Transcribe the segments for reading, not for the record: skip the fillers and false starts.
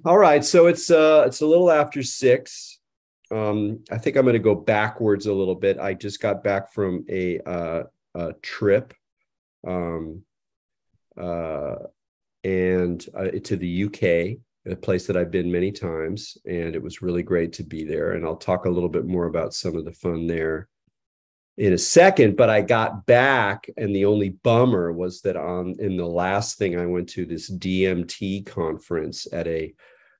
All right, so it's a little after 6. I think I'm going to go backwards a little bit. I just got back from a trip, um, uh, and to the UK, a place that I've been many times, and it was really great to be there. And I'll talk a little bit more about some of the fun there in a second. But I got back, and the only bummer was that in the last thing I went to, this DMT conference at a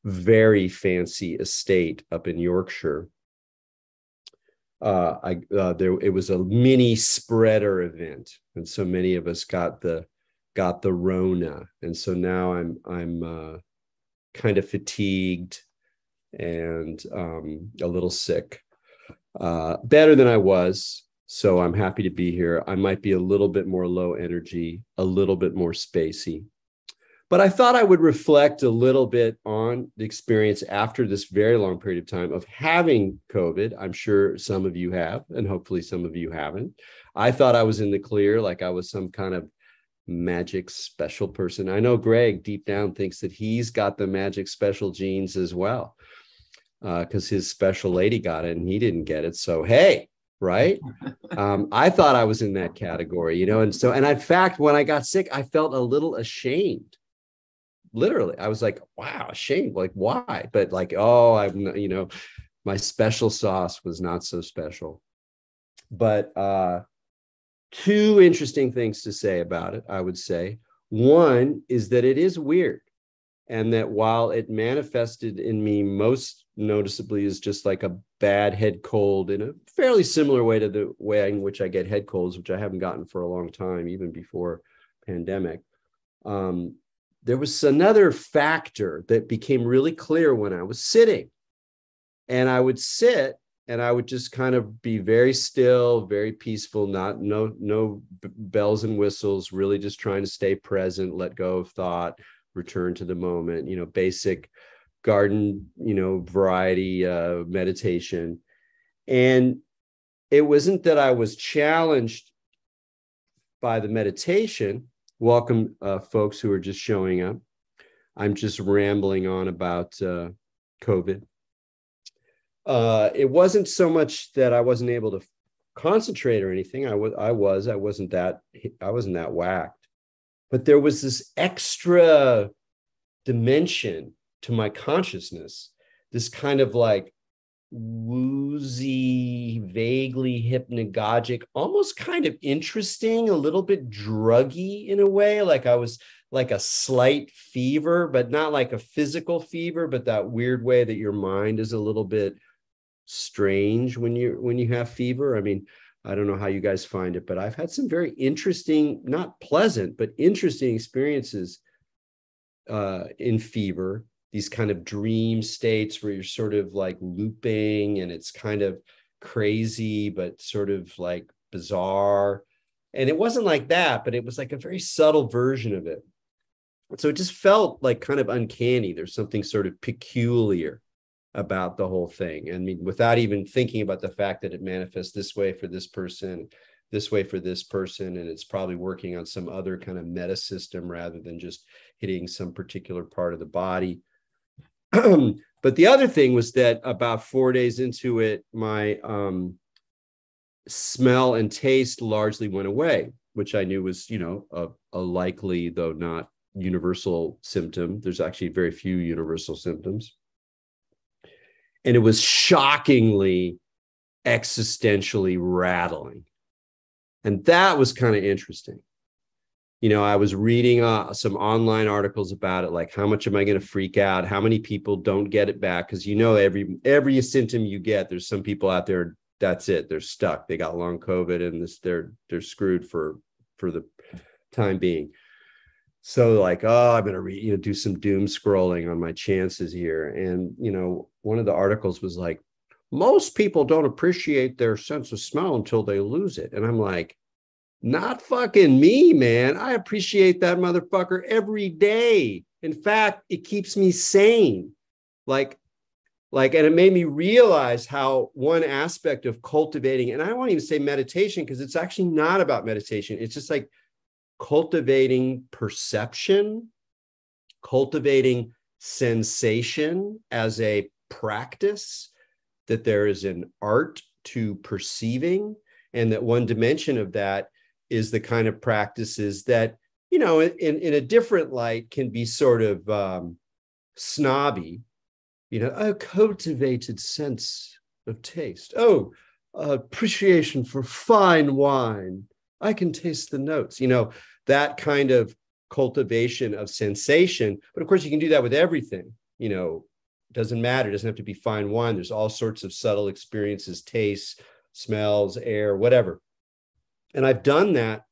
very fancy estate up in Yorkshire. It was a mini spreader event, and so many of us got the Rona, and so now I'm kind of fatigued and a little sick, better than I was. So I'm happy to be here. I might be a little bit more low energy, a little bit more spacey, but I thought I would reflect a little bit on the experience after this very long period of time of having COVID. I'm sure some of you have, and hopefully some of you haven't. I thought I was in the clear, like I was some kind of magic special person. I know Greg deep down thinks that he's got the magic special genes as well, because his special lady got it and he didn't get it. So, hey, right? I thought I was in that category, and in fact, when I got sick, I felt a little ashamed. Literally, I was like, wow, ashamed. Like, why? But like, oh, my special sauce was not so special. But two interesting things to say about it, I would say. One is that it is weird, and that while it manifested in me most noticeably as just like a bad head cold in a fairly similar way to the way in which I get head colds, which I haven't gotten for a long time, even before pandemic. There was another factor that became really clear when I was sitting. And I would sit and I would just kind of be very still, very peaceful, no bells and whistles, really just trying to stay present, let go of thought, return to the moment, basic garden, variety meditation. And it wasn't that I was challenged by the meditation. Welcome, folks who are just showing up. I'm just rambling on about COVID. It wasn't so much that I wasn't able to concentrate or anything. I wasn't that whacked, but there was this extra dimension to my consciousness, this kind of like woozy, vaguely hypnagogic, almost kind of interesting, a little bit druggy in a way. Like I was like a slight fever, but not like a physical fever, but that weird way that your mind is a little bit strange when you have fever. I mean, I don't know how you guys find it, but I've had some very interesting, not pleasant, but interesting experiences in fever. These kind of dream states where you're sort of like looping and it's kind of crazy, but sort of like bizarre. And it wasn't like that, but it was like a very subtle version of it. So it just felt like kind of uncanny. There's something sort of peculiar about the whole thing. I mean, without even thinking about the fact that it manifests this way for this person, this way for this person, and it's probably working on some other kind of meta system rather than just hitting some particular part of the body. But the other thing was that about 4 days into it, my smell and taste largely went away, which I knew was, a likely, though not universal symptom. There's actually very few universal symptoms. And it was shockingly existentially rattling. And that was kind of interesting. I was reading some online articles about it, like how much am I going to freak out? How many people don't get it back? Because every symptom you get, there's some people out there, that's it. They're stuck. They got long COVID and they're screwed for the time being. So like, oh, I'm going to do some doom scrolling on my chances here. And, one of the articles was like, most people don't appreciate their sense of smell until they lose it. And I'm like, not fucking me, man. I appreciate that motherfucker every day. In fact, it keeps me sane. And it made me realize how one aspect of cultivating, and I won't even say meditation, because it's actually not about meditation. It's just like cultivating perception, cultivating sensation as a practice, that there is an art to perceiving, and that one dimension of that is the kind of practices that, you know, in a different light can be sort of snobby, you know, a cultivated sense of taste. Oh, appreciation for fine wine. I can taste the notes, you know, that kind of cultivation of sensation. But of course, you can do that with everything, you know, doesn't matter. It doesn't have to be fine wine. There's all sorts of subtle experiences, tastes, smells, air, whatever. And I've done that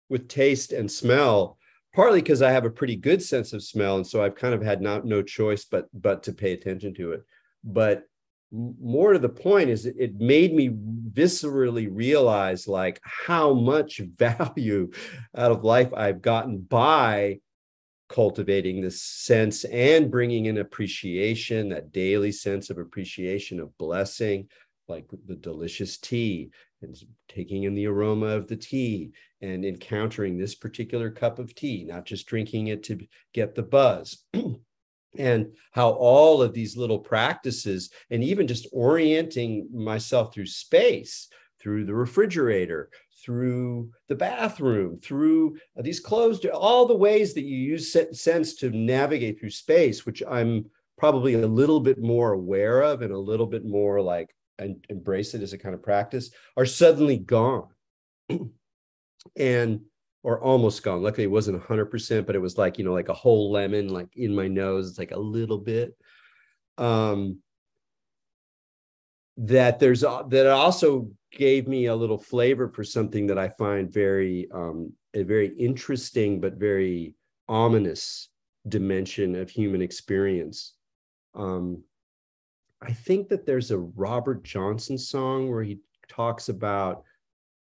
with taste and smell, partly because I have a pretty good sense of smell. And so I've kind of had no choice but to pay attention to it. But more to the point is it made me viscerally realize like how much value out of life I've gotten by cultivating this sense and bringing in appreciation, that daily sense of appreciation, of blessing, like the delicious tea, and taking in the aroma of the tea and encountering this particular cup of tea, not just drinking it to get the buzz. And how all of these little practices, and even just orienting myself through space, through the refrigerator, through the bathroom, through these closed, all the ways that you use sense to navigate through space, which I'm probably a little bit more aware of and a little bit more like and embrace it as a kind of practice, are suddenly gone. And or almost gone. Luckily, it wasn't 100%, but it was like, you know, like a whole lemon, like in my nose. It's like a little bit. That also gave me a little flavor for something that I find very a very interesting but very ominous dimension of human experience. I think that there's a Robert Johnson song where he talks about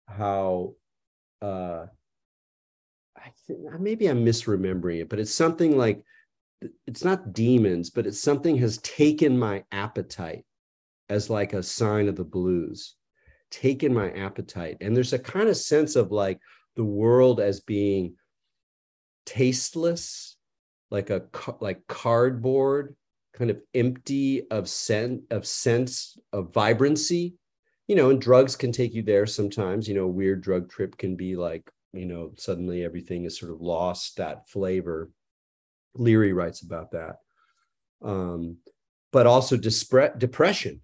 how maybe I'm misremembering it, but it's something like, it's not demons, but it's something has taken my appetite, as like a sign of the blues, taken my appetite. And there's a kind of sense of like the world as being tasteless, like cardboard, kind of empty of sense of vibrancy, you know, and drugs can take you there sometimes. You know, a weird drug trip can be like, you know, suddenly everything is sort of lost that flavor. Leary writes about that. But also depression,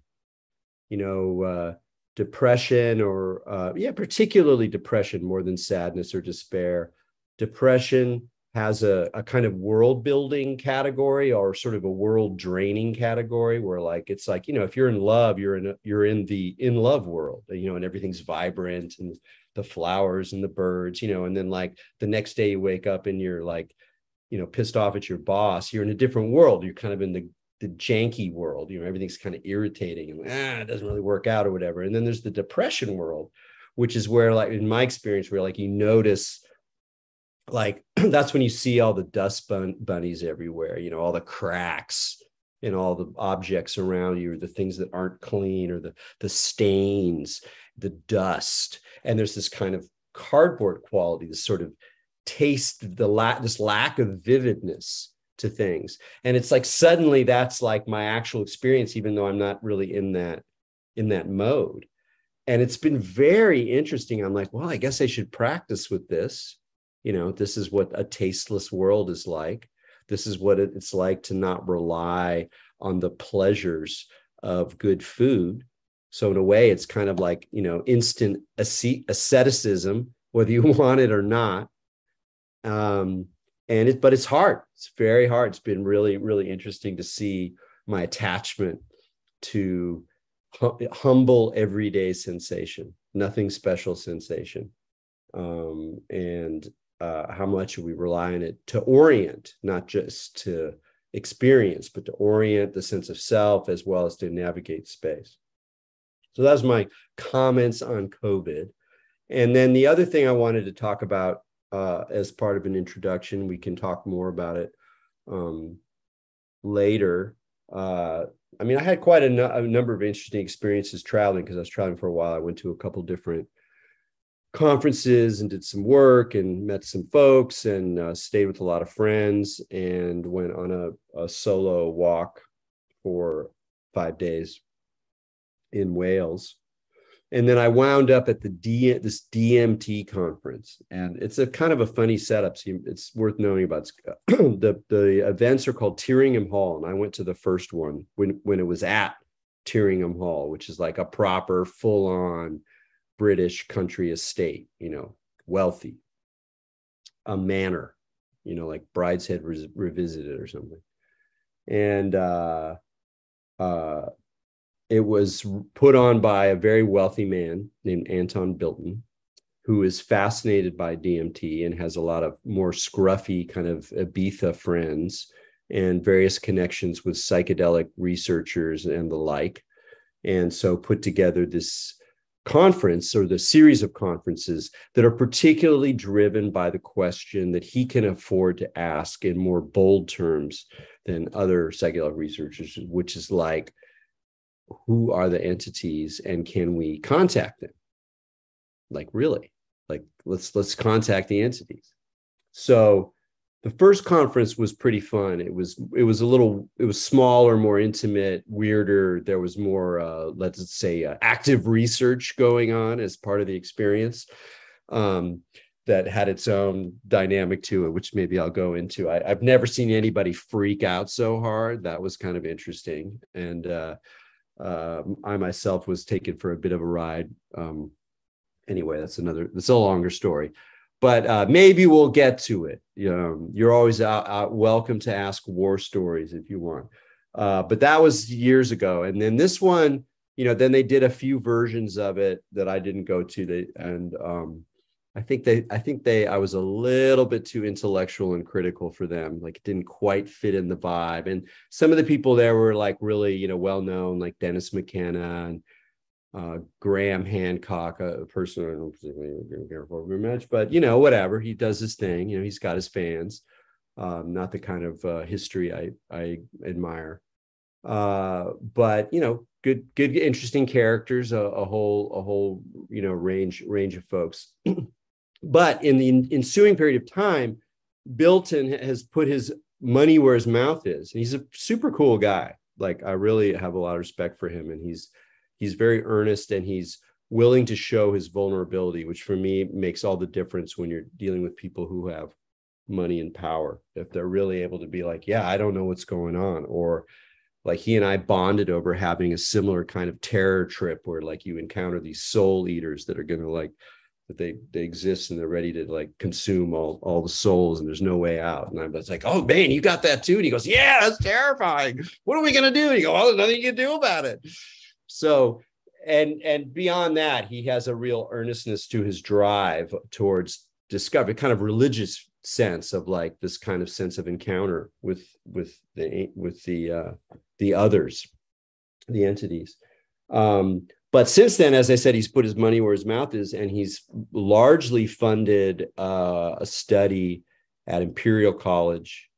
you know, depression or, particularly depression more than sadness or despair. Depression has a kind of world building category or sort of a world draining category where like, it's like, you know, if you're in love, you're in the in love world, you know, and everything's vibrant and the flowers and the birds, you know, and then like the next day you wake up and you're like, you know, pissed off at your boss, you're in a different world. You're kind of in the janky world, you know, everything's kind of irritating and it doesn't really work out or whatever. And then there's the depression world, which is where, like, in my experience, where like you notice, like, that's when you see all the dust bunnies everywhere, you know, all the cracks in all the objects around you, or the things that aren't clean, or the stains, the dust. And there's this kind of cardboard quality, this sort of taste, this lack of vividness to things. And it's like suddenly that's like my actual experience, even though I'm not really in that mode. And it's been very interesting. I'm like, well, I guess I should practice with this. You know, this is what a tasteless world is like. This is what it's like to not rely on the pleasures of good food. So in a way, it's kind of like, you know, instant asceticism, whether you want it or not. But it's hard. It's very hard. It's been really, really interesting to see my attachment to humble everyday sensation, nothing special sensation, and how much we rely on it to orient, not just to experience, but to orient the sense of self as well as to navigate space. So that was my comments on COVID. And then the other thing I wanted to talk about as part of an introduction, we can talk more about it later. I mean, I had quite a number of interesting experiences traveling, because I was traveling for a while. I went to a couple different conferences and did some work and met some folks and stayed with a lot of friends and went on a solo walk for 5 days in Wales. And then I wound up at this DMT conference, and it's a kind of a funny setup. So it's worth knowing about. The events are called Tyringham Hall, and I went to the first one when it was at Tyringham Hall, which is like a proper, full-on British country estate, wealthy, a manor, like Brideshead Revisited or something, and it was put on by a very wealthy man named Anton Bilton, who is fascinated by DMT and has a lot of more scruffy kind of Ibiza friends and various connections with psychedelic researchers and the like. And so put together this conference, or the series of conferences, that are particularly driven by the question that he can afford to ask in more bold terms than other psychedelic researchers, which is like, who are the entities and can we contact them? Like, really, like, let's contact the entities. So the first conference was pretty fun. It was smaller, more intimate, weirder. There was more, let's say, active research going on as part of the experience, that had its own dynamic to it, which maybe I'll go into. I've never seen anybody freak out so hard. That was kind of interesting. And I myself was taken for a bit of a ride. Anyway, that's a longer story, but maybe we'll get to it. You're always welcome to ask war stories if you want. But that was years ago. And then this one, then they did a few versions of it that I didn't go to. I was a little bit too intellectual and critical for them. Like, it didn't quite fit in the vibe. And some of the people there were like really, well known, like Dennis McKenna and Graham Hancock, a person I don't particularly care for very much, but whatever. He does his thing. He's got his fans. Not the kind of history I admire. But good, interesting characters. A whole range of folks. But in the ensuing period of time, Bilton has put his money where his mouth is. And he's a super cool guy. Like, I really have a lot of respect for him. And he's very earnest, and he's willing to show his vulnerability, which for me makes all the difference when you're dealing with people who have money and power. If they're really able to be like, yeah, I don't know what's going on. Or like, he and I bonded over having a similar kind of terror trip where like you encounter these soul eaters that are going to like, that they exist and they're ready to like consume all the souls and there's no way out. And I was like, oh man, you got that too? And he goes, yeah, that's terrifying. What are we going to do? And you go, well, there's nothing you can do about it. So, and beyond that, he has a real earnestness to his drive towards discovery, kind of religious sense of like this kind of sense of encounter with the others, the entities. But since then, as I said, he's put his money where his mouth is, and he's largely funded a study at Imperial College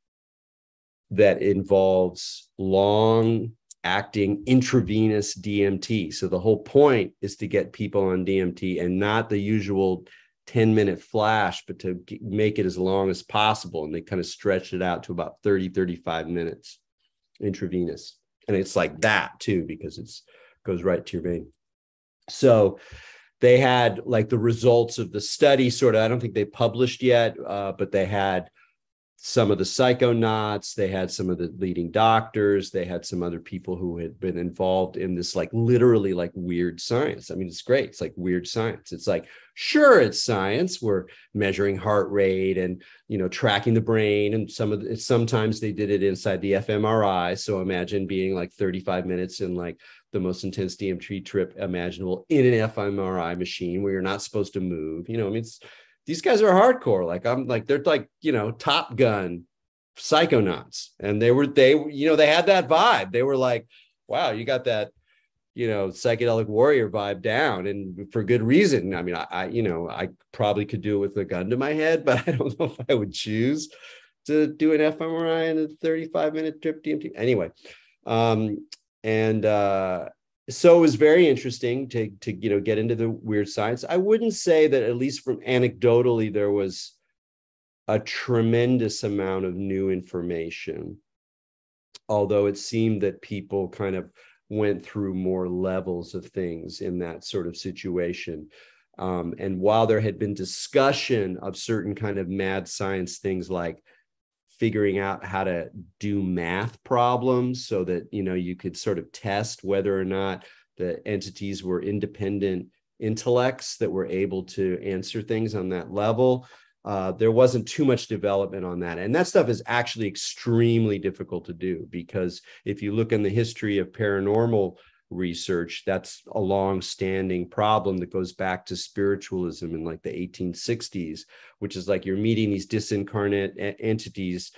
that involves long-acting intravenous DMT. So the whole point is to get people on DMT, and not the usual 10-minute flash, but to make it as long as possible. And they kind of stretched it out to about 35 minutes intravenous. And it's like that too, because it's goes right to your vein. So they had like the results of the study sort of, I don't think they published yet, but they had some of the psychonauts, they had some of the leading doctors, they had some other people who had been involved in this like literally like weird science. I mean, it's great. It's like weird science. It's like, sure, it's science. We're measuring heart rate and, tracking the brain. And sometimes they did it inside the fMRI. So imagine being like 35 minutes in like the most intense DMT trip imaginable in an fMRI machine where you're not supposed to move. These guys are hardcore. Like, they're like, Top Gun psychonauts. And they had that vibe. They were like, wow, you got that, psychedelic warrior vibe down, and for good reason. I mean, I probably could do it with a gun to my head, but I don't know if I would choose to do an fMRI in a 35-minute trip DMT. Anyway. So it was very interesting to get into the weird science. I wouldn't say that, at least from anecdotally, there was a tremendous amount of new information, although it seemed that people kind of went through more levels of things in that sort of situation. And while there had been discussion of certain kind of mad science things, like figuring out how to do math problems so that, you could sort of test whether or not the entities were independent intellects that were able to answer things on that level. There wasn't too much development on that. And that stuff is actually extremely difficult to do, because if you look in the history of paranormal research, that's a long-standing problem that goes back to spiritualism in like the 1860s, which is like, you're meeting these disincarnate entities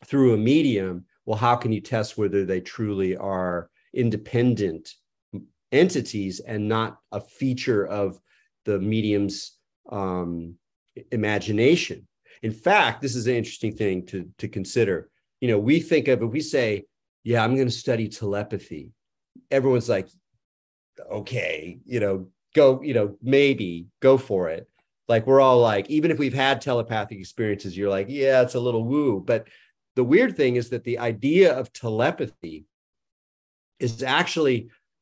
through a medium. Well, how can you test whether they truly are independent entities and not a feature of the medium's imagination? In fact, this is an interesting thing to consider. We think of, if we say, yeah, I'm going to study telepathy, everyone's like, okay, go, maybe go for it. Like, we're all like, even if we've had telepathic experiences, you're like, yeah, it's a little woo. But the weird thing is that the idea of telepathy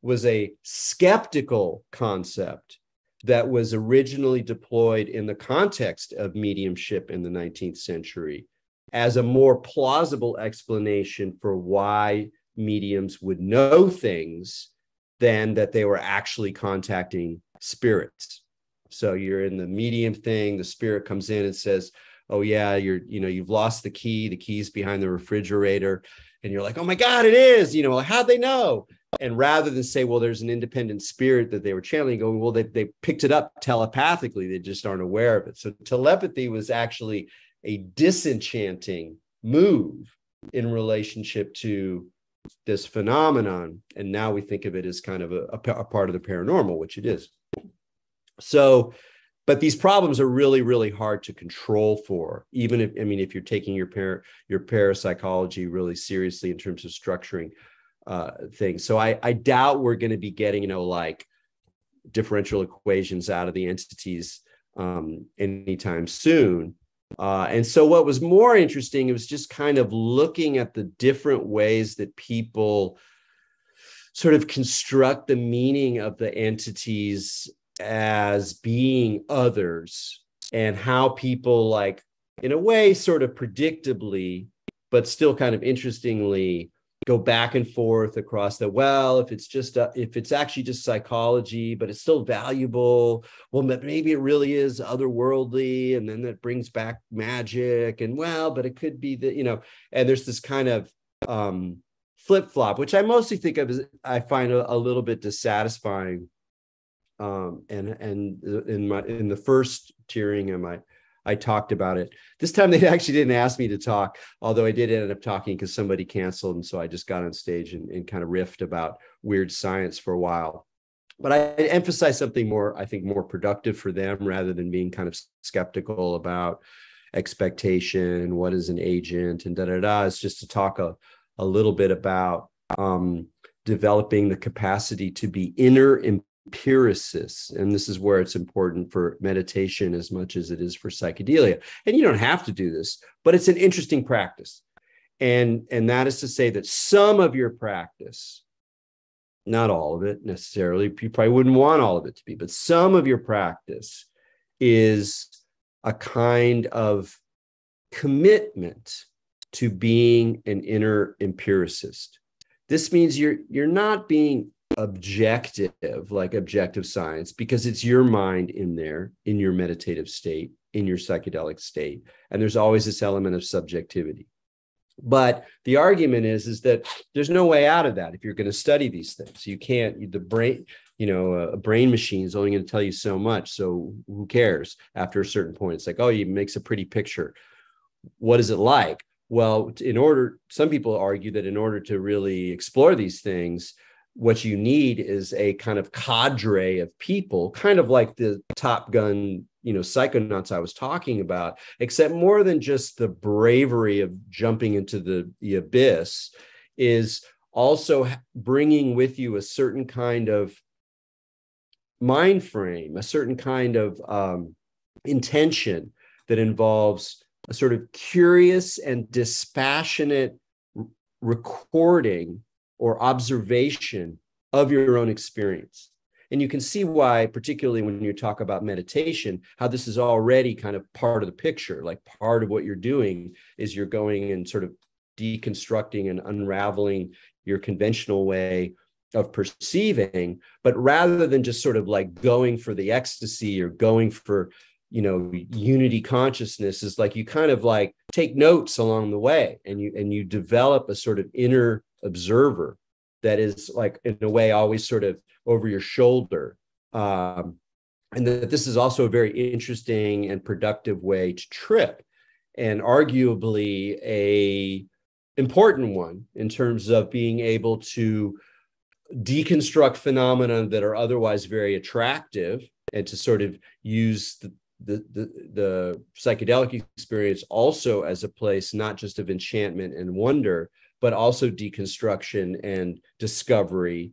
was a skeptical concept that was originally deployed in the context of mediumship in the 19th century as a more plausible explanation for why mediums would know things than that they were actually contacting spirits. So you're in the medium thing, the spirit comes in and says, oh yeah, you've lost the key's behind the refrigerator. And you're like, oh my God, it is, how'd they know? And rather than say, well, there's an independent spirit that they were channeling, going, well, they picked it up telepathically, they just aren't aware of it. So telepathy was actually a disenchanting move in relationship to this phenomenon. And now we think of it as kind of a part of the paranormal, which it is. So, but these problems are really, really hard to control for, even if you're taking your parapsychology really seriously in terms of structuring things. So I doubt we're going to be getting, like differential equations out of the entities anytime soon. And so what was more interesting, it was just kind of looking at the different ways that people sort of construct the meaning of the entities as being others, and how people, like, in a way, sort of predictably, but still kind of interestingly, go back and forth across the, well, if it's actually just psychology, but it's still valuable, well, maybe it really is otherworldly, and then that brings back magic, and well, but it could be that, and there's this kind of flip-flop, which I mostly think of as, I find a little bit dissatisfying. And in the first tiering, I talked about it. This time they actually didn't ask me to talk, although I did end up talking because somebody canceled. And so I just got on stage and kind of riffed about weird science for a while. But I emphasized something more, I think, more productive for them, rather than being kind of skeptical about expectation, what is an agent, and da-da-da. It's just to talk a little bit about developing the capacity to be inner empiricists. And this is where it's important for meditation as much as it is for psychedelia. And you don't have to do this, but it's an interesting practice. And that is to say that some of your practice, not all of it necessarily, you probably wouldn't want all of it to be, but some of your practice is a kind of commitment to being an inner empiricist. This means you're not being objective, like objective science, because it's your mind in there, in your meditative state, in your psychedelic state, and there's always this element of subjectivity. But the argument is that there's no way out of that if you're going to study these things. You can't, the brain, a brain machine is only going to tell you so much, so who cares? After a certain point, it's like, oh, it makes a pretty picture. What is it like? Well, some people argue that in order to really explore these things, what you need is a kind of cadre of people, kind of like the Top Gun, psychonauts I was talking about, except more than just the bravery of jumping into the abyss, is also bringing with you a certain kind of mind frame, a certain kind of intention that involves a sort of curious and dispassionate recording or observation of your own experience. And you can see why, particularly when you talk about meditation, how this is already kind of part of the picture. Like part of what you're doing is you're going and sort of deconstructing and unraveling your conventional way of perceiving, but rather than just sort of like going for the ecstasy or going for, you know, unity consciousness, is like you kind of like take notes along the way, and you develop a sort of inner observer that is like in a way always sort of over your shoulder. And that this is also a very interesting and productive way to trip, and arguably a important one in terms of being able to deconstruct phenomena that are otherwise very attractive, and to sort of use the psychedelic experience also as a place not just of enchantment and wonder, but also deconstruction and discovery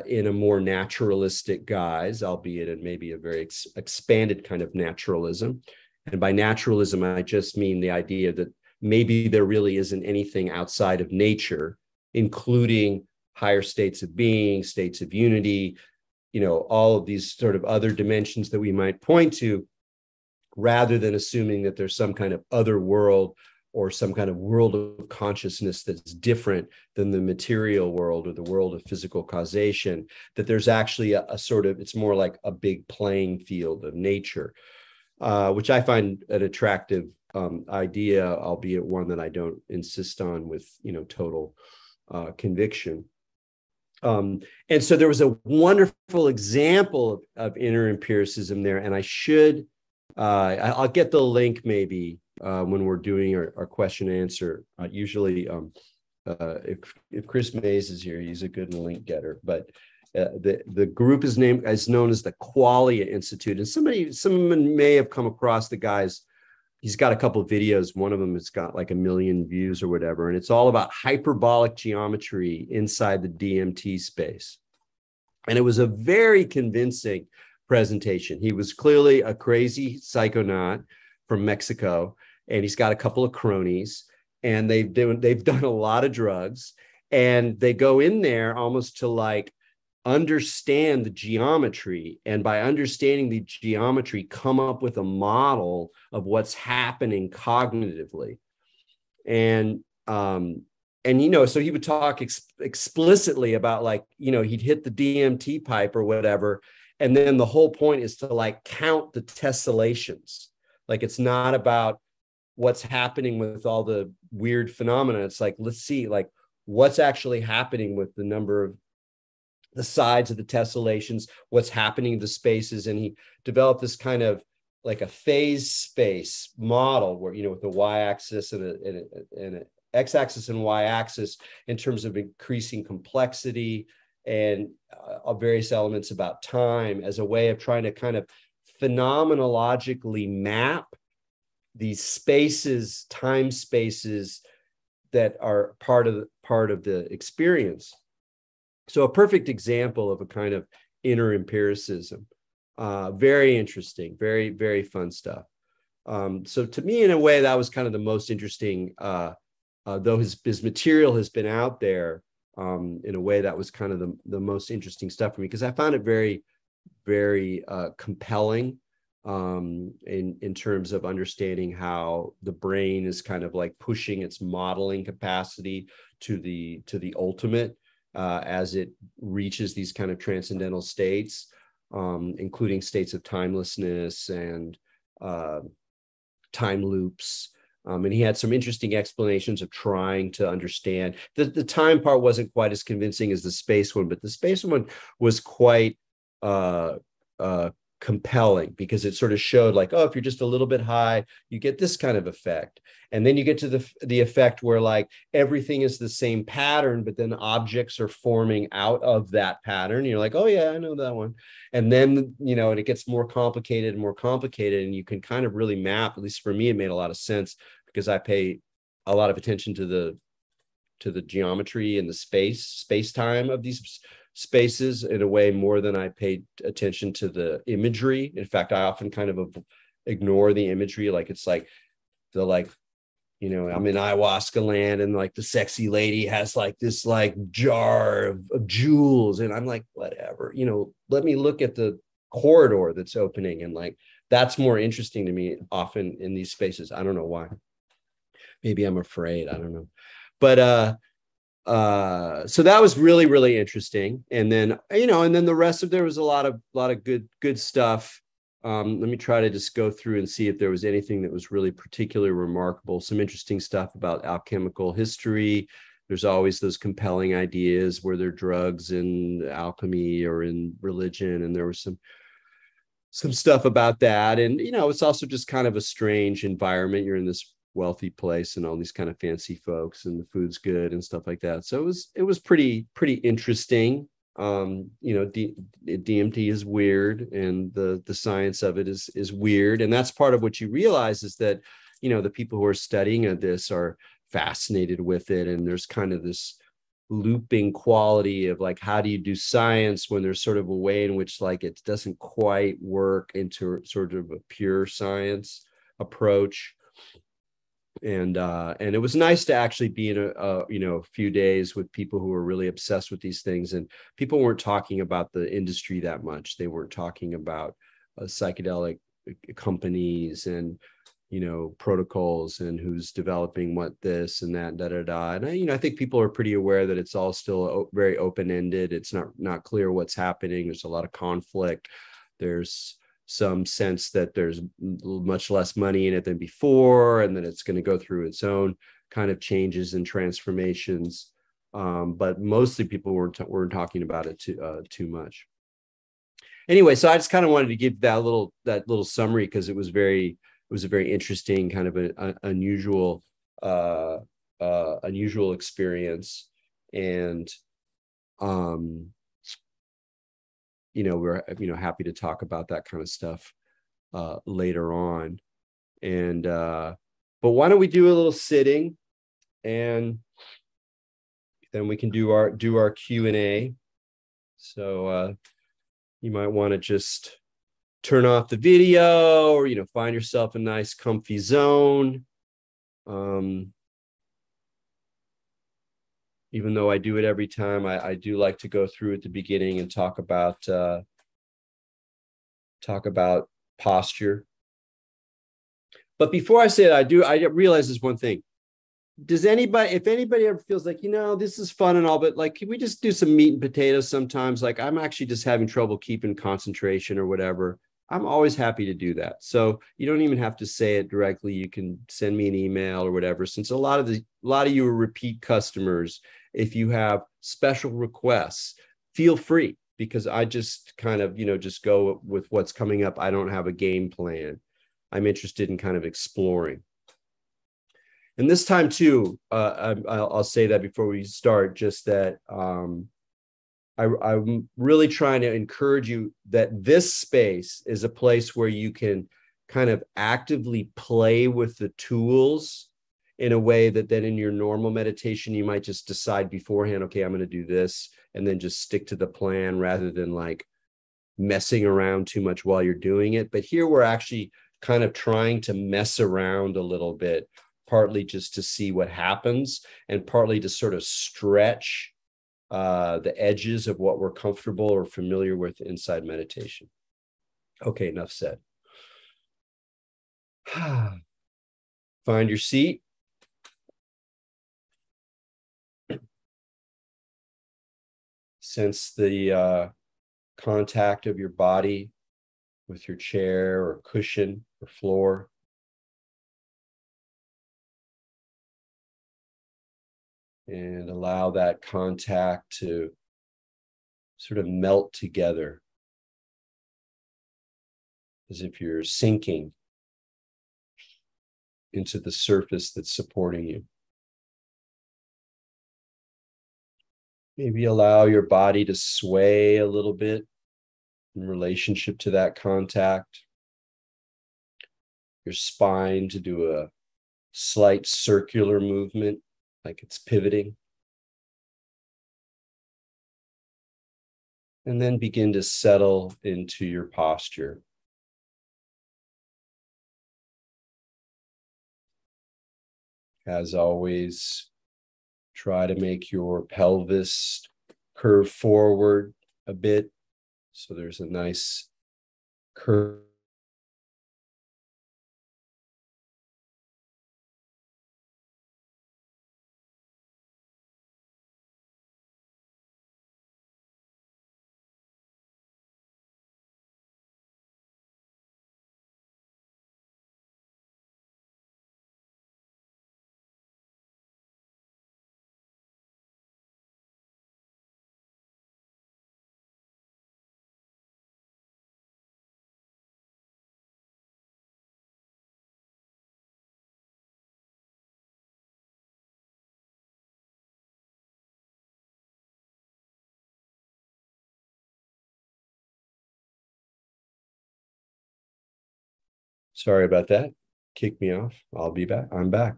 in a more naturalistic guise, albeit in maybe a very expanded kind of naturalism. And by naturalism, I just mean the idea that maybe there really isn't anything outside of nature, including higher states of being, states of unity, you know, all of these sort of other dimensions that we might point to, rather than assuming that there's some kind of other world or some kind of world of consciousness that's different than the material world or the world of physical causation, that there's actually a sort of, it's more like a big playing field of nature, which I find an attractive idea, albeit one that I don't insist on with, you know, total conviction. And so there was a wonderful example of inner empiricism there, and I should, I'll get the link maybe when we're doing our question and answer. Usually, if Chris Mays is here, he's a good link getter. But the group is known as the Qualia Institute, and someone may have come across the guy's. He's got a couple of videos. One of them has got like 1 million views or whatever, and it's all about hyperbolic geometry inside the DMT space. And it was a very convincing presentation. He was clearly a crazy psychonaut from Mexico, and he's got a couple of cronies, and they've done a lot of drugs, and they go in there almost to like understand the geometry, and by understanding the geometry, come up with a model of what's happening cognitively. And you know, so he would talk explicitly about, like, you know, he'd hit the DMT pipe or whatever, and then the whole point is to like count the tessellations. Like, it's not about what's happening with all the weird phenomena. It's like, let's see, like, what's actually happening with the number of the sides of the tessellations, what's happening in the spaces. And he developed this kind of like a phase space model where, you know, with the y-axis and an x-axis and y-axis in terms of increasing complexity and various elements about time, as a way of trying to kind of phenomenologically map these spaces, time spaces that are part of the experience. So a perfect example of a kind of inner empiricism. Very interesting, very, very fun stuff. So to me, in a way, that was kind of the most interesting, though his material has been out there, in a way that was kind of the most interesting stuff for me, because I found it very, very compelling in terms of understanding how the brain is kind of like pushing its modeling capacity to the ultimate. As it reaches these kind of transcendental states, including states of timelessness and time loops. And he had some interesting explanations of trying to understand. The time part wasn't quite as convincing as the space one, but the space one was quite compelling, because it sort of showed like, oh, if you're just a little bit high, you get this kind of effect. And then you get to the effect where like everything is the same pattern, but then objects are forming out of that pattern. You're like, oh yeah, I know that one. And then, you know, and it gets more complicated and more complicated. And you can kind of really map, at least for me, it made a lot of sense, because I pay a lot of attention to the the geometry and the space-time of these spaces in a way more than I paid attention to the imagery. In fact, I often kind of ignore the imagery. Like it's like the I'm in ayahuasca land and like the sexy lady has like this like jar of jewels. And I'm like, whatever, let me look at the corridor that's opening. And like, that's more interesting to me often in these spaces. I don't know why. Maybe I'm afraid. I don't know. But so that was really, really interesting. And then, the rest of, there was a lot of good stuff. Let me try to just go through and see if there was anything that was really particularly remarkable. Some interesting stuff about alchemical history. There's always those compelling ideas where there are drugs in alchemy or in religion. And there was some stuff about that. And, it's also just kind of a strange environment. You're in this wealthy place and all these kind of fancy folks, and the food's good and stuff like that. So it was pretty interesting. DMT is weird, and the science of it is weird. And that's part of what you realize is that, the people who are studying this are fascinated with it. And there's kind of this looping quality of like, how do you do science when there's sort of a way in which like it doesn't quite work into sort of a pure science approach. And it was nice to actually be in a few days with people who were really obsessed with these things. And people weren't talking about the industry that much. They weren't talking about psychedelic companies and protocols and who's developing what, this and that, And I think people are pretty aware that it's all still very open-ended. It's not clear what's happening. There's a lot of conflict. There's some sense that there's much less money in it than before, and that it's going to go through its own kind of changes and transformations. But mostly people weren't talking about it too much. Anyway, so I just kind of wanted to give that little summary, because it was a very interesting kind of an unusual experience. And we're happy to talk about that kind of stuff later on. And but why don't we do a little sitting, and then we can do our Q&A. So you might want to just turn off the video, or find yourself a nice comfy zone. Even though I do it every time, I do like to go through at the beginning and talk about posture. But before I say that, I realize there's one thing. If anybody ever feels like, this is fun and all, but like, can we just do some meat and potatoes sometimes? Like, I'm actually just having trouble keeping concentration or whatever. I'm always happy to do that. So you don't even have to say it directly. You can send me an email or whatever. Since a lot of you are repeat customers, if you have special requests, feel free, because I just kind of, just go with what's coming up. I don't have a game plan. I'm interested in kind of exploring. And this time too, I'll say that before we start, just that I'm really trying to encourage you that this space is a place where you can kind of actively play with the tools in a way that then in your normal meditation, you might just decide beforehand, okay, I'm going to do this, and then just stick to the plan rather than like messing around too much while you're doing it. But here we're actually kind of trying to mess around a little bit, partly just to see what happens, and partly to sort of stretch the edges of what we're comfortable or familiar with inside meditation. Okay, enough said. Find your seat. Sense the contact of your body with your chair or cushion or floor. And allow that contact to sort of melt together, as if you're sinking into the surface that's supporting you. Maybe allow your body to sway a little bit in relationship to that contact. Your spine to do a slight circular movement, like it's pivoting. And then begin to settle into your posture. As always, try to make your pelvis curve forward a bit so there's a nice curve. Sorry about that. Kick me off. I'll be back. I'm back.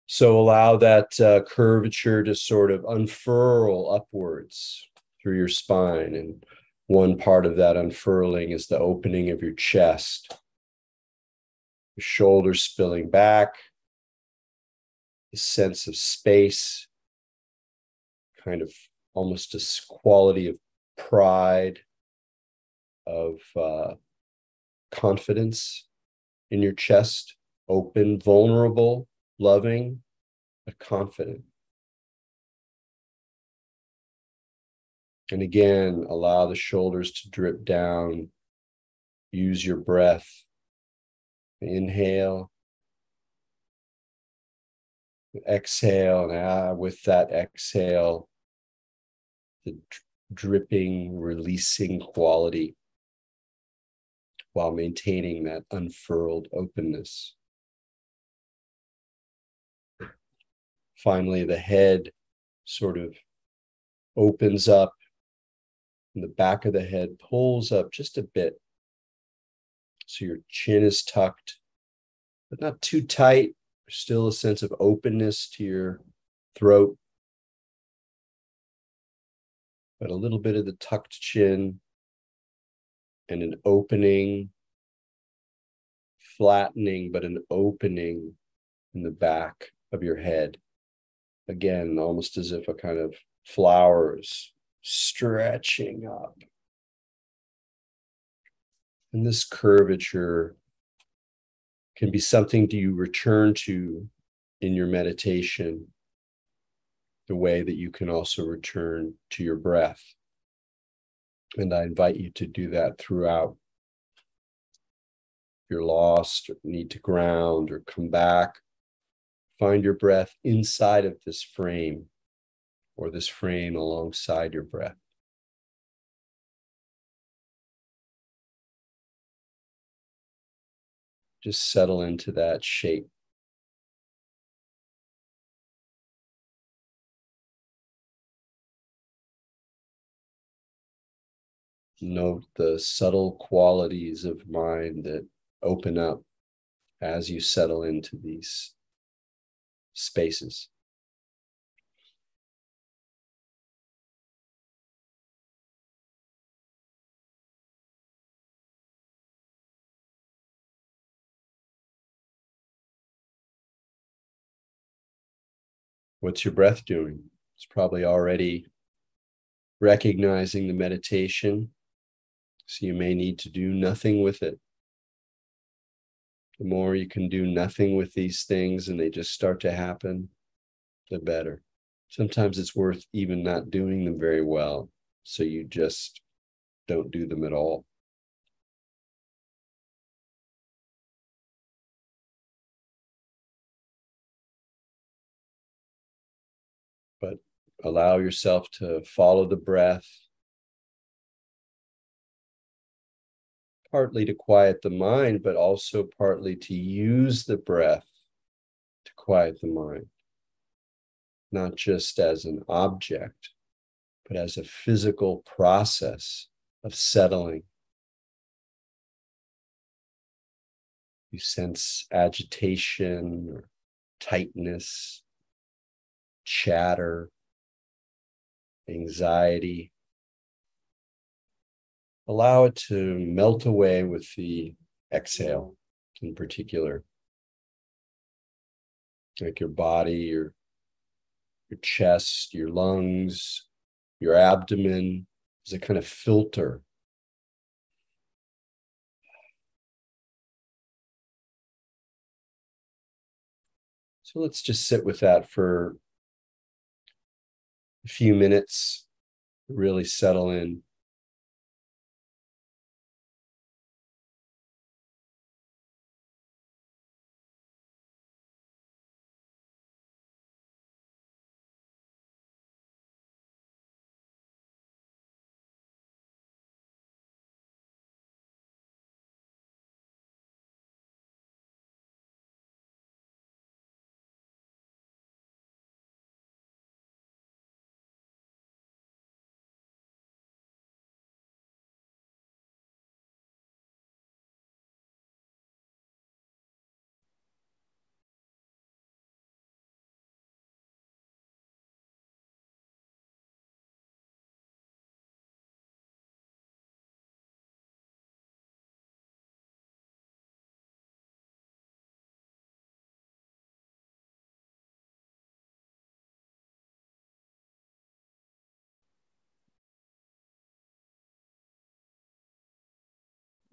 So allow that curvature to sort of unfurl upwards through your spine. And one part of that unfurling is the opening of your chest. Your shoulders spilling back, the sense of space, kind of almost a quality of pride, of confidence in your chest, open, vulnerable, loving, but confident. And again, allow the shoulders to drip down. Use your breath. Inhale. Exhale, and with that exhale, the dripping, releasing quality while maintaining that unfurled openness. Finally, the head sort of opens up and the back of the head pulls up just a bit. So your chin is tucked, but not too tight. There's still a sense of openness to your throat, but a little bit of the tucked chin and an opening, flattening, but an opening in the back of your head. Again, almost as if a kind of flower is stretching up. And this curvature can be something you return to in your meditation, the way that you can also return to your breath. And I invite you to do that throughout. If you're lost or need to ground or come back, find your breath inside of this frame or this frame alongside your breath. Just settle into that shape. Note the subtle qualities of mind that open up as you settle into these spaces. What's your breath doing? It's probably already recognizing the meditation, so you may need to do nothing with it. The more you can do nothing with these things and they just start to happen, the better. Sometimes it's worth even not doing them very well, so you just don't do them at all. But allow yourself to follow the breath, partly to quiet the mind, but also partly to use the breath to quiet the mind, not just as an object, but as a physical process of settling. You sense agitation or tightness, chatter, anxiety, allow it to melt away with the exhale in particular. Like your body, your chest, your lungs, your abdomen is a kind of filter. So let's just sit with that for a few minutes, really settle in.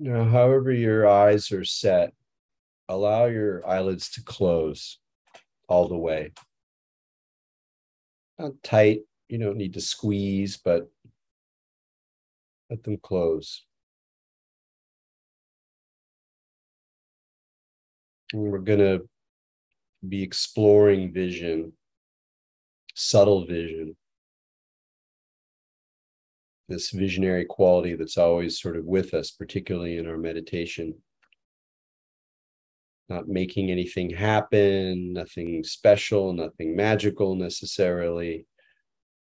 Now, however your eyes are set, allow your eyelids to close all the way. Not tight, you don't need to squeeze, but let them close. And we're going to be exploring vision, subtle vision, this visionary quality that's always sort of with us, particularly in our meditation. Not making anything happen, nothing special, nothing magical necessarily,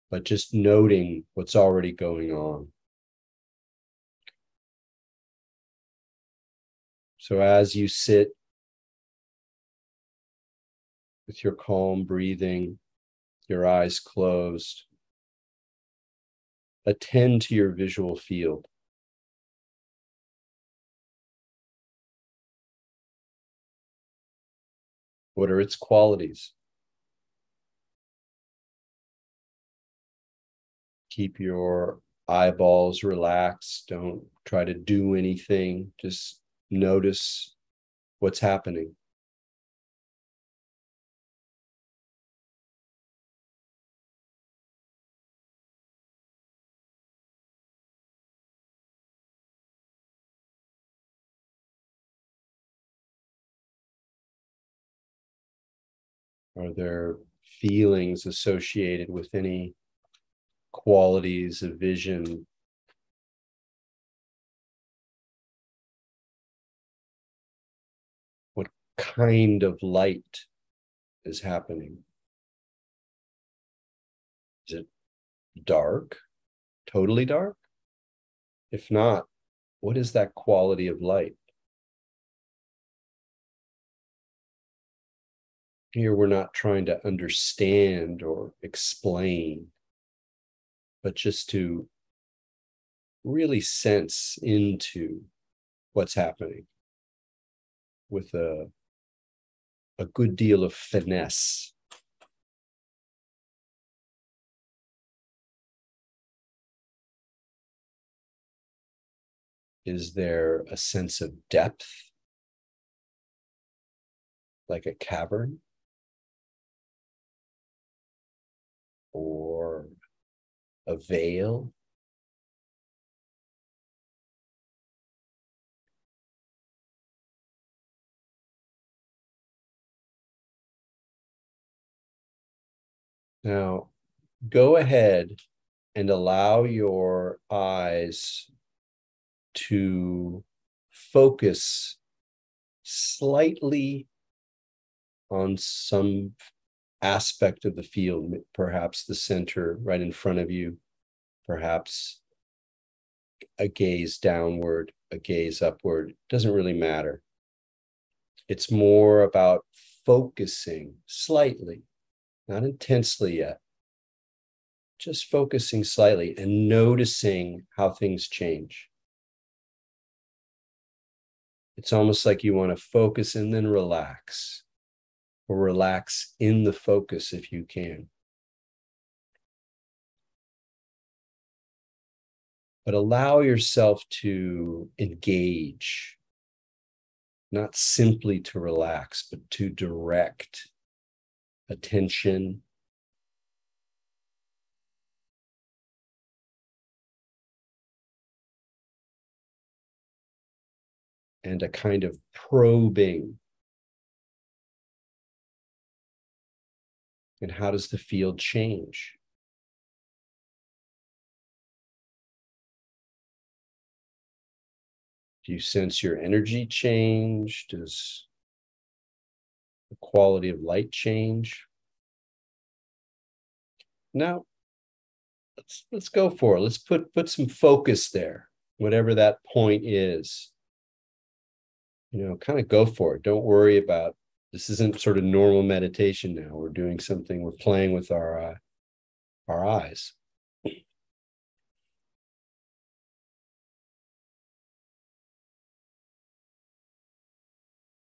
but just noting what's already going on. So as you sit with your calm breathing, your eyes closed, attend to your visual field. What are its qualities? Keep your eyeballs relaxed. Don't try to do anything. Just notice what's happening. Are there feelings associated with any qualities of vision? What kind of light is happening? Is it dark? Totally dark? If not, what is that quality of light? Here, we're not trying to understand or explain, but just to really sense into what's happening with a good deal of finesse. Is there a sense of depth, like a cavern? Or a veil? Now, go ahead and allow your eyes to focus slightly on some aspect of the field, perhaps the center right in front of you, perhaps a gaze downward, a gaze upward. Doesn't really matter. It's more about focusing slightly, not intensely yet, just focusing slightly and noticing how things change. It's almost like you want to focus and then relax, or relax in the focus if you can. But allow yourself to engage, not simply to relax, but to direct attention and a kind of probing. And how does the field change? Do you sense your energy change? Does the quality of light change? Now, let's go for it. Let's put some focus there, whatever that point is. Kind of go for it. Don't worry about, this isn't sort of normal meditation now. We're doing something, we're playing with our eyes.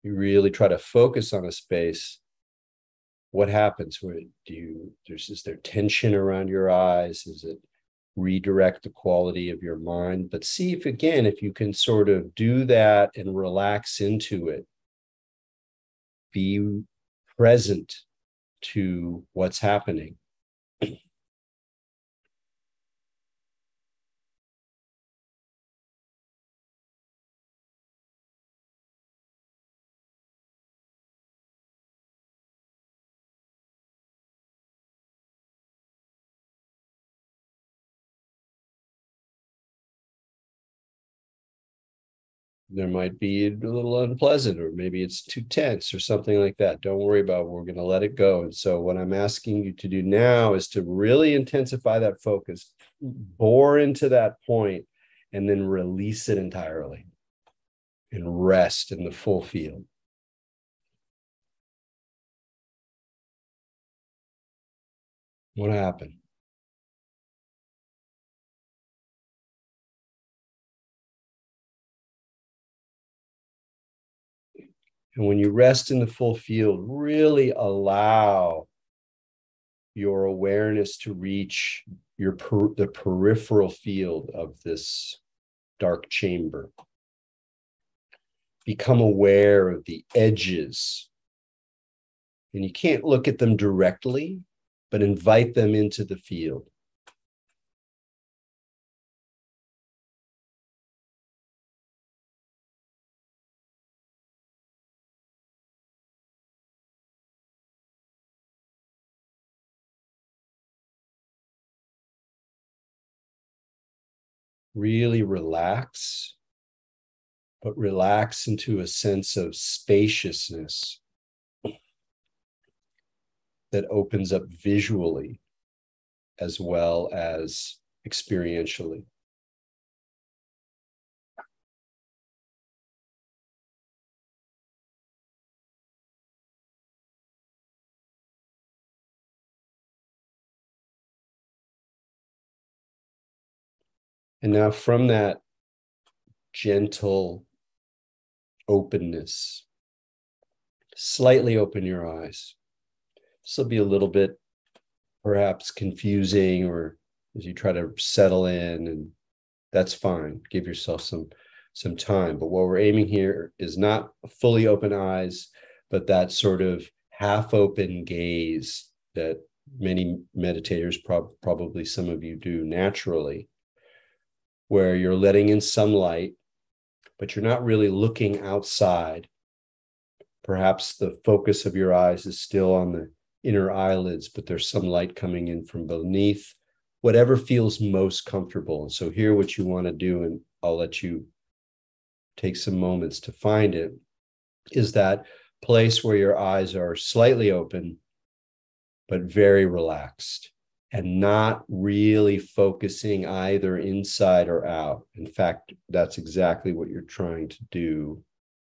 You really try to focus on a space. What happens? Is there tension around your eyes? Is it redirect the quality of your mind? But see if you can sort of do that and relax into it. Be present to what's happening. There might be a little unpleasant, or maybe it's too tense or something like that. Don't worry about it. We're going to let it go. And so what I'm asking you to do now is to really intensify that focus, bore into that point, and then release it entirely and rest in the full field. What happened? And when you rest in the full field, really allow your awareness to reach the peripheral field of this dark chamber. Become aware of the edges. And you can't look at them directly, but invite them into the field. Really relax, but relax into a sense of spaciousness that opens up visually as well as experientially. And now from that gentle openness, slightly open your eyes. This will be a little bit perhaps confusing, or as you try to settle in, and that's fine. Give yourself some time. But what we're aiming here is not fully open eyes, but that sort of half open gaze that many meditators, probably some of you do naturally, where you're letting in some light, but you're not really looking outside. Perhaps the focus of your eyes is still on the inner eyelids, but there's some light coming in from beneath, whatever feels most comfortable. And so here, what you want to do, and I'll let you take some moments to find it, is that place where your eyes are slightly open, but very relaxed, and not really focusing either inside or out. In fact, that's exactly what you're trying to do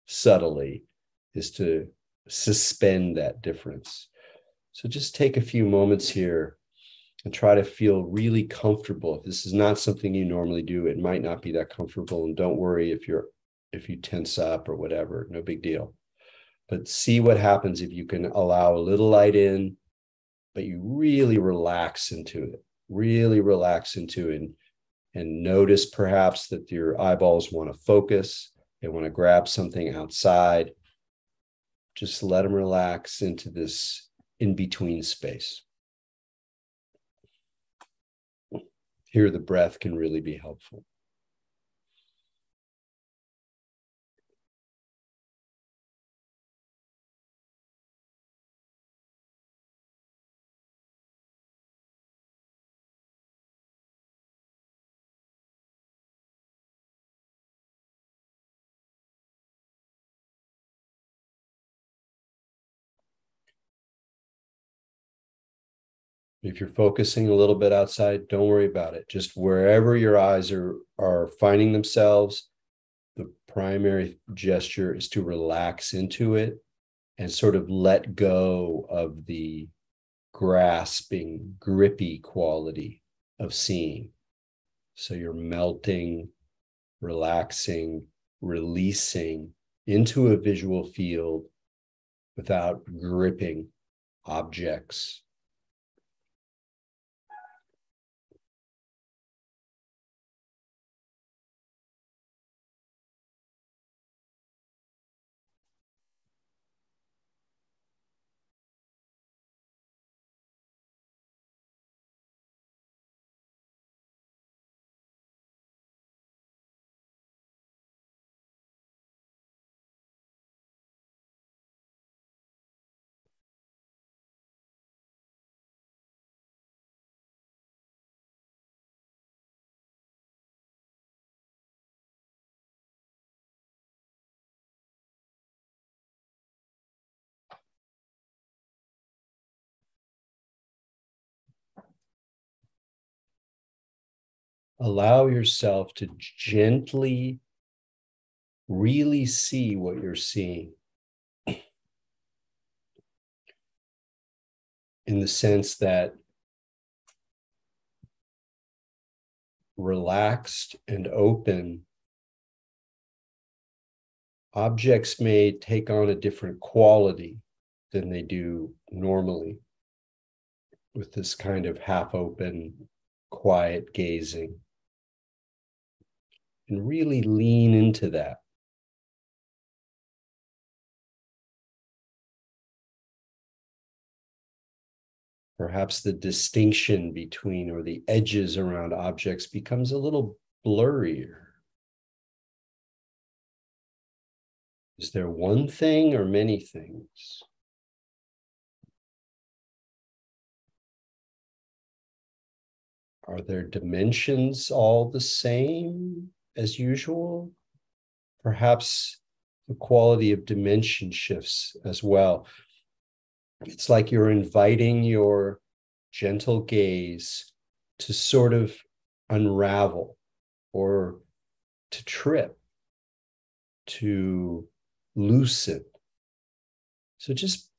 subtly, is to suspend that difference. So just take a few moments here and try to feel really comfortable. If this is not something you normally do, it might not be that comfortable. And don't worry if your if you tense up or whatever, no big deal. But see what happens if you can allow a little light in, but you really relax into it, really relax into it, and notice perhaps that your eyeballs want to focus. They want to grab something outside. Just let them relax into this in-between space. Here, the breath can really be helpful. If you're focusing a little bit outside, don't worry about it. Just wherever your eyes are finding themselves, the primary gesture is to relax into it and sort of let go of the grasping, grippy quality of seeing. So you're melting, relaxing, releasing into a visual field without gripping objects. Allow yourself to gently really see what you're seeing, in the sense that relaxed and open objects may take on a different quality than they do normally with this kind of half open, quiet gazing. And really lean into that. Perhaps the distinction between or the edges around objects becomes a little blurrier. Is there one thing or many things? Are there dimensions all the same as usual? Perhaps the quality of dimension shifts as well. It's like you're inviting your gentle gaze to sort of unravel or to trip, to loosen. So just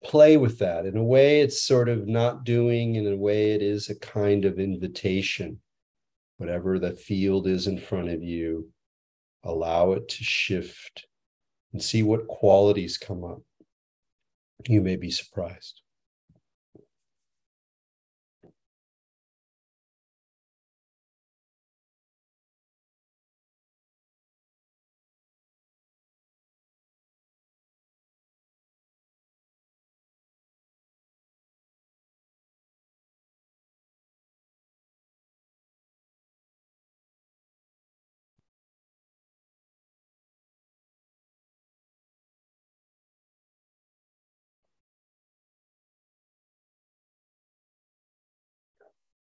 play with that. In a way, it's sort of not doing, in a way, it is a kind of invitation. Whatever the field is in front of you, allow it to shift and see what qualities come up. You may be surprised.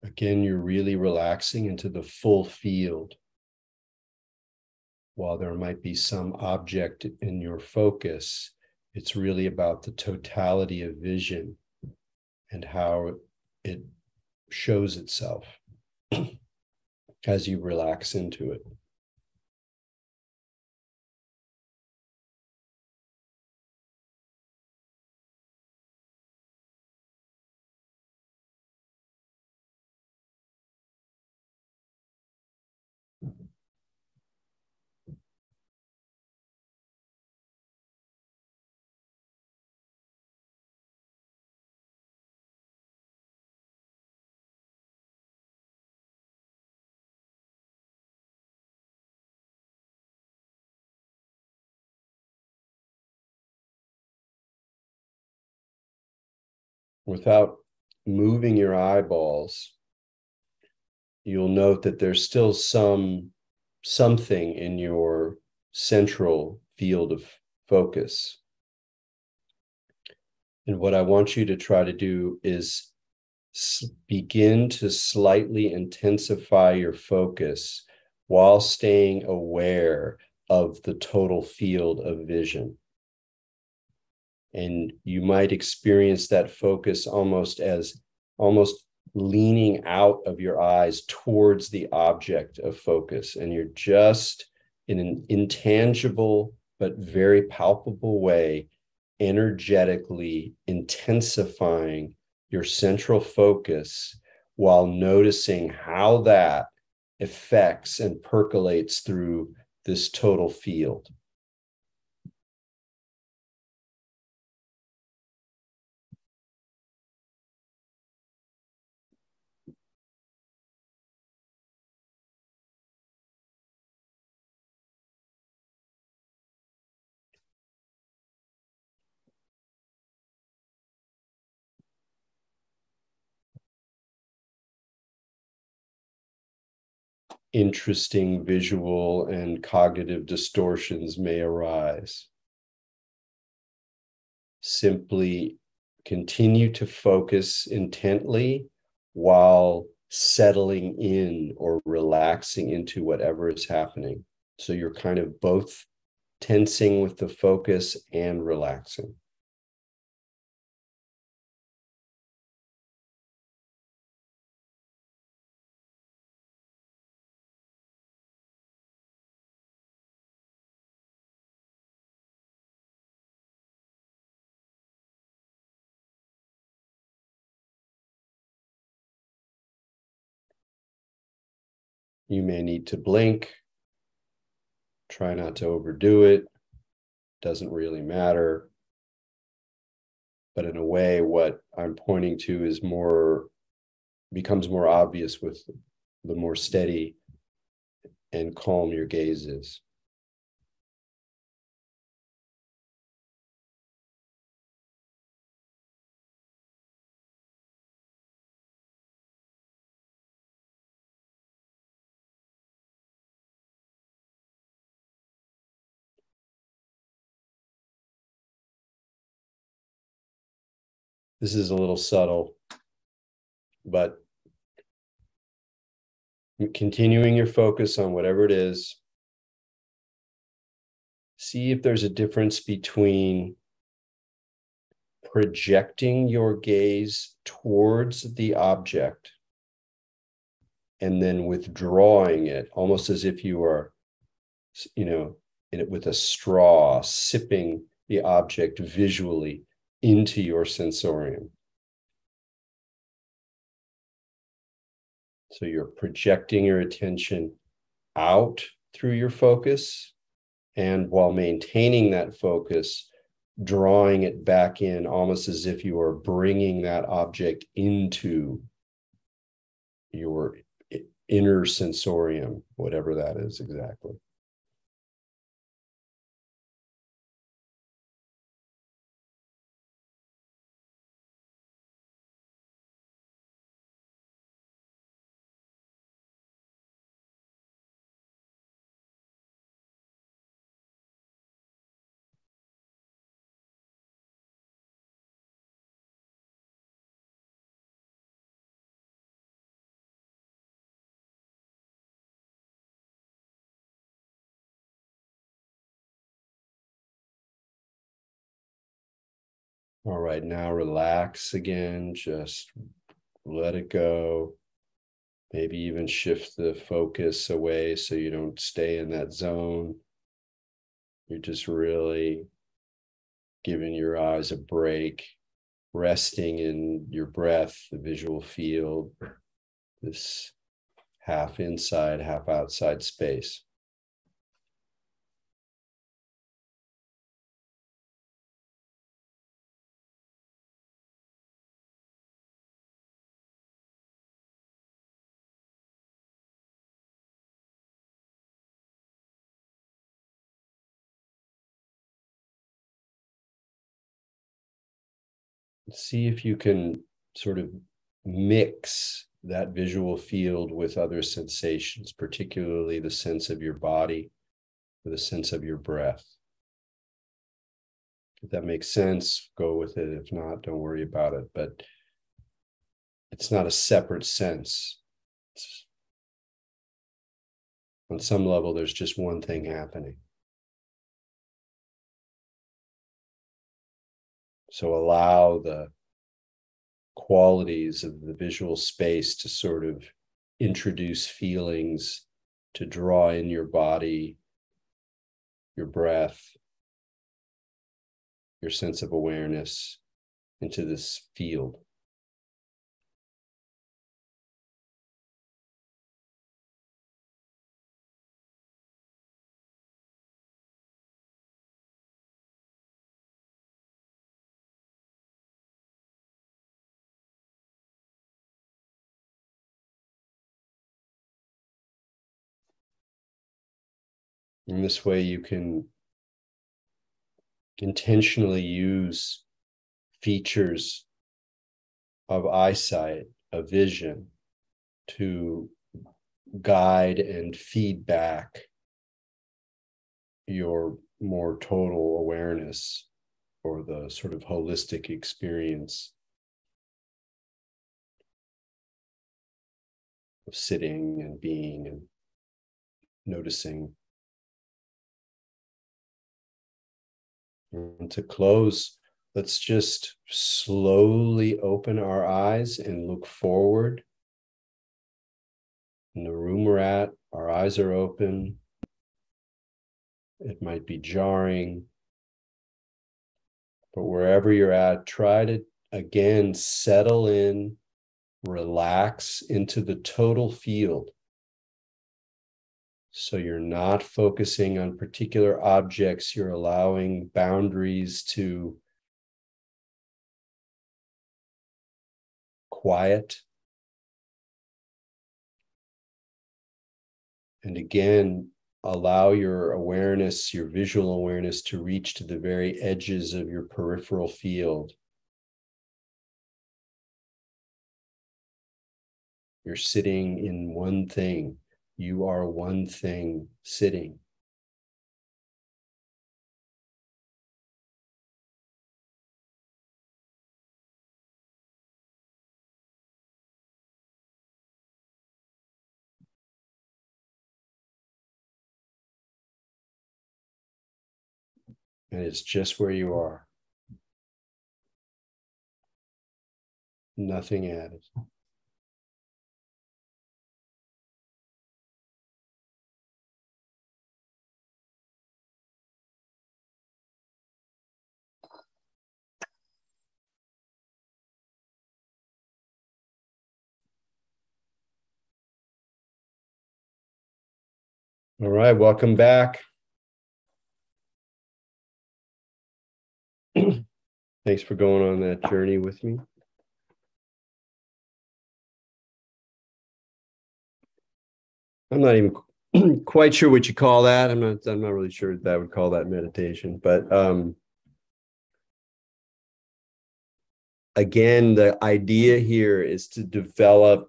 Again, you're really relaxing into the full field. While there might be some object in your focus, it's really about the totality of vision and how it shows itself as you relax into it. without moving your eyeballs, you'll note that there's still something in your central field of focus. And what I want you to try to do is begin to slightly intensify your focus while staying aware of the total field of vision. And you might experience that focus almost leaning out of your eyes towards the object of focus. And you're just in an intangible but very palpable way, energetically intensifying your central focus while noticing how that affects and percolates through this total field. Interesting visual and cognitive distortions may arise. Simply continue to focus intently while settling in or relaxing into whatever is happening. So you're kind of both tensing with the focus and relaxing. You may need to blink. Try not to overdo it. Doesn't really matter. But in a way, what I'm pointing to is becomes more obvious with the more steady and calm your gaze is. This is a little subtle, but continuing your focus on whatever it is, see if there's a difference between projecting your gaze towards the object and then withdrawing it, almost as if you are, with a straw, sipping the object visually into your sensorium. So you're projecting your attention out through your focus, and while maintaining that focus, drawing it back in almost as if you are bringing that object into your inner sensorium, whatever that is exactly. All right, now relax again, just let it go. Maybe even shift the focus away so you don't stay in that zone. You're just really giving your eyes a break, resting in your breath, the visual field, this half inside, half outside space. See if you can sort of mix that visual field with other sensations, particularly the sense of your body or the sense of your breath. If that makes sense, go with it. If not, don't worry about it. But it's not a separate sense. On some level, there's just one thing happening. So allow the qualities of the visual space to sort of introduce feelings, to draw in your body, your breath, your sense of awareness into this field. In this way, you can intentionally use features of eyesight, of vision, to guide and feed back your more total awareness or the sort of holistic experience of sitting and being and noticing. And to close, let's just slowly open our eyes and look forward. In the room we're at, our eyes are open. It might be jarring, but wherever you're at, try to again settle in, relax into the total field. So you're not focusing on particular objects, you're allowing boundaries to quiet. And again, allow your awareness, your visual awareness, to reach to the very edges of your peripheral field. You're sitting in one thing. You are one thing sitting. And it's just where you are. Nothing added. All right, welcome back. Thanks for going on that journey with me. I'm not even quite sure what you call that. I'm not really sure that I would call that meditation, but again, the idea here is to develop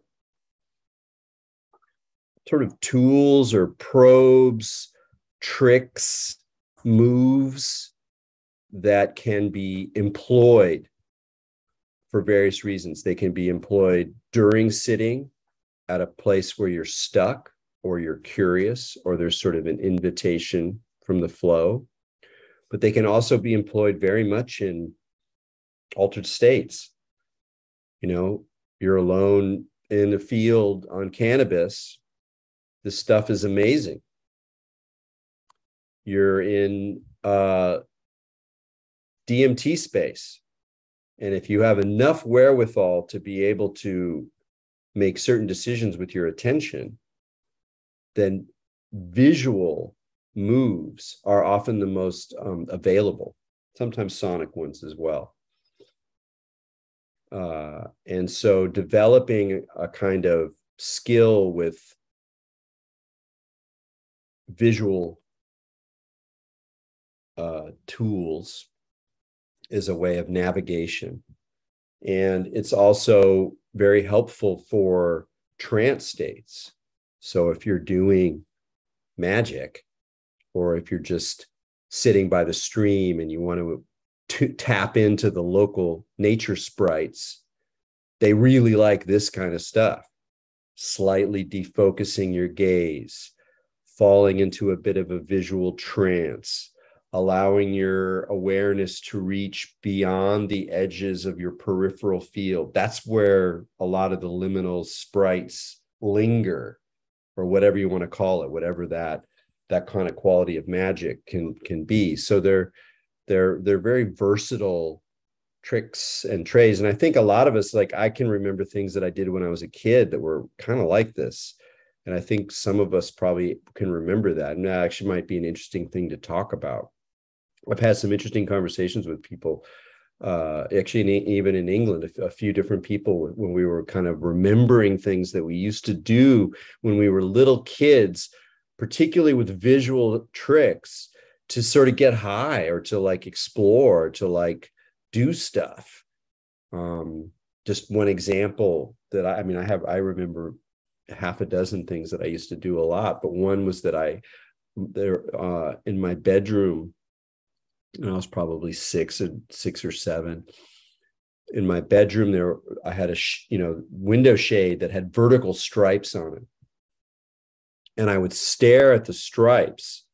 sort of tools or probes, tricks, moves that can be employed for various reasons. They can be employed during sitting at a place where you're stuck or you're curious or there's sort of an invitation from the flow. But they can also be employed very much in altered states. You know, you're alone in a field on cannabis. This stuff is amazing. You're in DMT space. And if you have enough wherewithal to be able to make certain decisions with your attention, then visual moves are often the most available, sometimes sonic ones as well. And so developing a kind of skill with visual tools is a way of navigation. And it's also very helpful for trance states. So if you're doing magic, or if you're just sitting by the stream and you want to tap into the local nature sprites, they really like this kind of stuff. Slightly defocusing your gaze, falling into a bit of a visual trance, allowing your awareness to reach beyond the edges of your peripheral field. That's where a lot of the liminal sprites linger, or whatever you want to call it, whatever that kind of quality of magic can be. So they're very versatile tricks and trays. And I think a lot of us, like, I can remember things that I did when I was a kid that were kind of like this. And I think some of us probably can remember that. And that actually might be an interesting thing to talk about. I've had some interesting conversations with people, actually, even in England, a few different people, when we were kind of remembering things that we used to do when we were little kids, particularly with visual tricks, to sort of get high, or to like explore, to like do stuff. Just one example that I remember half a dozen things that I used to do a lot, but one was that in my bedroom, and I was probably six or seven. In my bedroom, I had a window shade that had vertical stripes on it, and I would stare at the stripes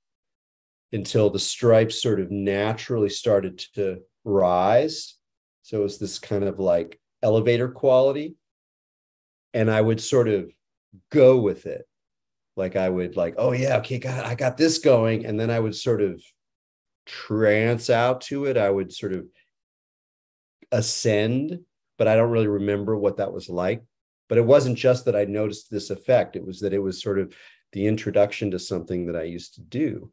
until the stripes sort of naturally started to rise. So it was this kind of like elevator quality, and I would sort of go with it. Like I would like, oh yeah, okay, God, I got this going, and then I would sort of trance out to it. I would sort of ascend, but I don't really remember what that was like. But it wasn't just that I noticed this effect. It was that it was sort of the introduction to something that I used to do.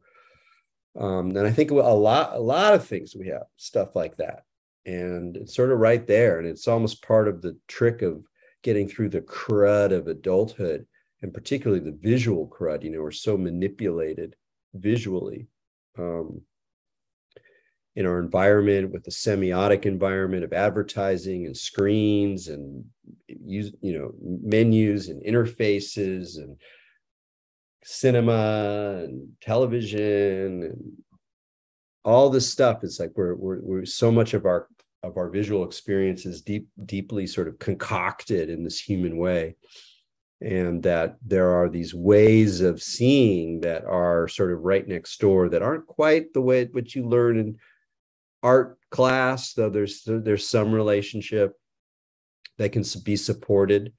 And I think a lot of things we have stuff like that. And it's sort of right there. And it's almost part of the trick of getting through the crud of adulthood, and particularly the visual crud. We're so manipulated visually. In our environment, with the semiotic environment of advertising and screens and menus and interfaces and cinema and television and all this stuff. It's like we're so much of our visual experience is deeply sort of concocted in this human way, and that there are these ways of seeing that are sort of right next door that aren't quite the way which you learn in art class, though there's some relationship that can be supported.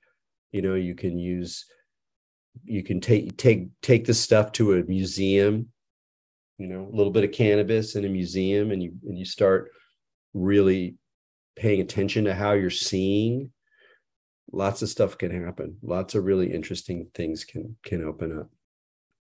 You can take this stuff to a museum, a little bit of cannabis in a museum, and you start really paying attention to how you're seeing. Lots of stuff can happen. Lots of really interesting things can open up.